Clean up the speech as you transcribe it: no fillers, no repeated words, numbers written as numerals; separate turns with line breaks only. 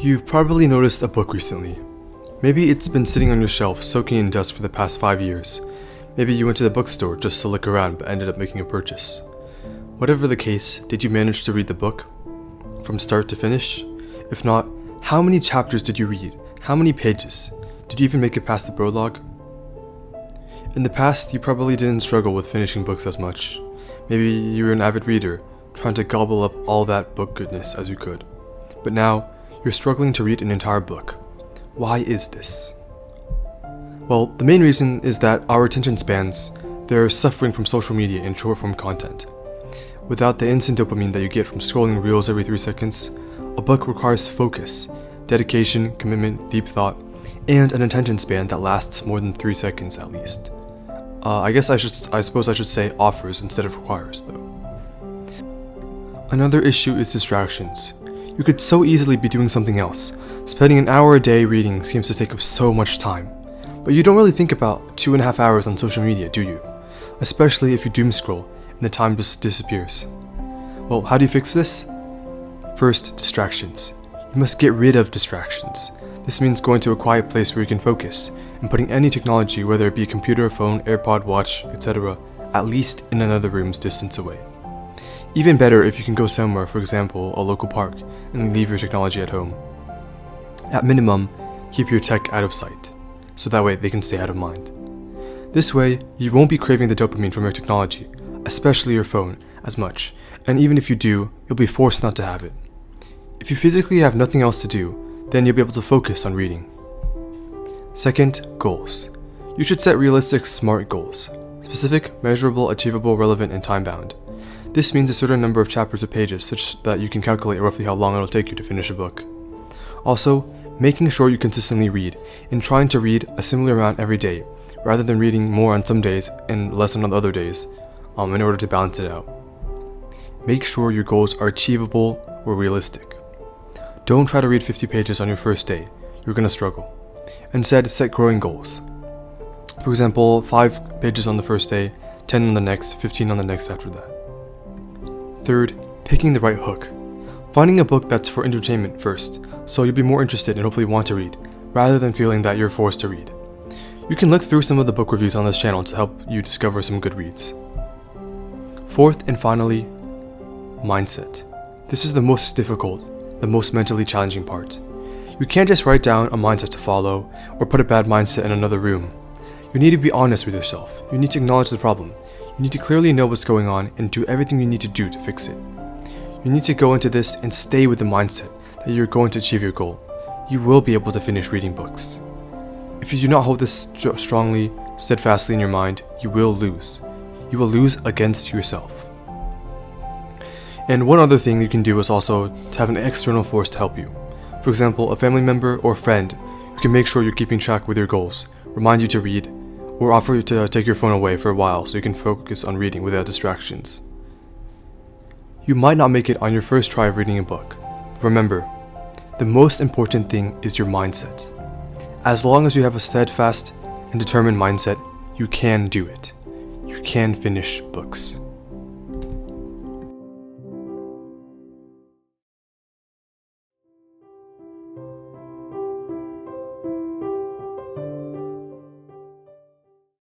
You've probably noticed a book recently. Maybe it's been sitting on your shelf soaking in dust for the past 5 years. Maybe you went to the bookstore just to look around but ended up making a purchase. Whatever the case, did you manage to read the book? From start to finish? If not, how many chapters did you read? How many pages? Did you even make it past the prologue? In the past, you probably didn't struggle with finishing books as much. Maybe you were an avid reader, trying to gobble up all that book goodness as you could. But now, you're struggling to read an entire book. Why is this? Well, the main reason is that our attention spans, they're suffering from social media and short-form content. Without the instant dopamine that you get from scrolling reels every 3 seconds, a book requires focus, dedication, commitment, deep thought, and an attention span that lasts more than 3 seconds at least. I suppose I should say offers instead of requires, though. Another issue is distractions. You could so easily be doing something else. Spending an hour a day reading seems to take up so much time. But you don't really think about 2.5 hours on social media, do you? Especially if you doom scroll and the time just disappears. Well, how do you fix this? First, distractions. You must get rid of distractions. This means going to a quiet place where you can focus, and putting any technology, whether it be a computer, phone, AirPod, watch, etc., at least in another room's distance away. Even better if you can go somewhere, for example, a local park, and leave your technology at home. At minimum, keep your tech out of sight, so that way they can stay out of mind. This way, you won't be craving the dopamine from your technology, especially your phone, as much, and even if you do, you'll be forced not to have it. If you physically have nothing else to do, then you'll be able to focus on reading. Second, goals. You should set realistic, SMART goals. Specific, measurable, achievable, relevant, and time-bound. This means a certain number of chapters or pages such that you can calculate roughly how long it'll take you to finish a book. Also, making sure you consistently read and trying to read a similar amount every day, rather than reading more on some days and less on other days, in order to balance it out. Make sure your goals are achievable or realistic. Don't try to read 50 pages on your first day, you're going to struggle. Instead, set growing goals. For example, 5 pages on the first day, 10 on the next, 15 on the next after that. Third, picking the right hook. Finding a book that's for entertainment first, so you'll be more interested and hopefully want to read, rather than feeling that you're forced to read. You can look through some of the book reviews on this channel to help you discover some good reads. Fourth and finally, mindset. This is the most difficult, the most mentally challenging part. You can't just write down a mindset to follow, or put a bad mindset in another room. You need to be honest with yourself. You need to acknowledge the problem. You need to clearly know what's going on and do everything you need to do to fix it. You need to go into this and stay with the mindset that you're going to achieve your goal. You will be able to finish reading books. If you do not hold this strongly, steadfastly in your mind, you will lose. You will lose against yourself. And one other thing you can do is also to have an external force to help you. For example, a family member or friend who can make sure you're keeping track with your goals, remind you to read, or offer you to take your phone away for a while so you can focus on reading without distractions. You might not make it on your first try of reading a book, but remember, the most important thing is your mindset. As long as you have a steadfast and determined mindset, you can do it. You can finish books.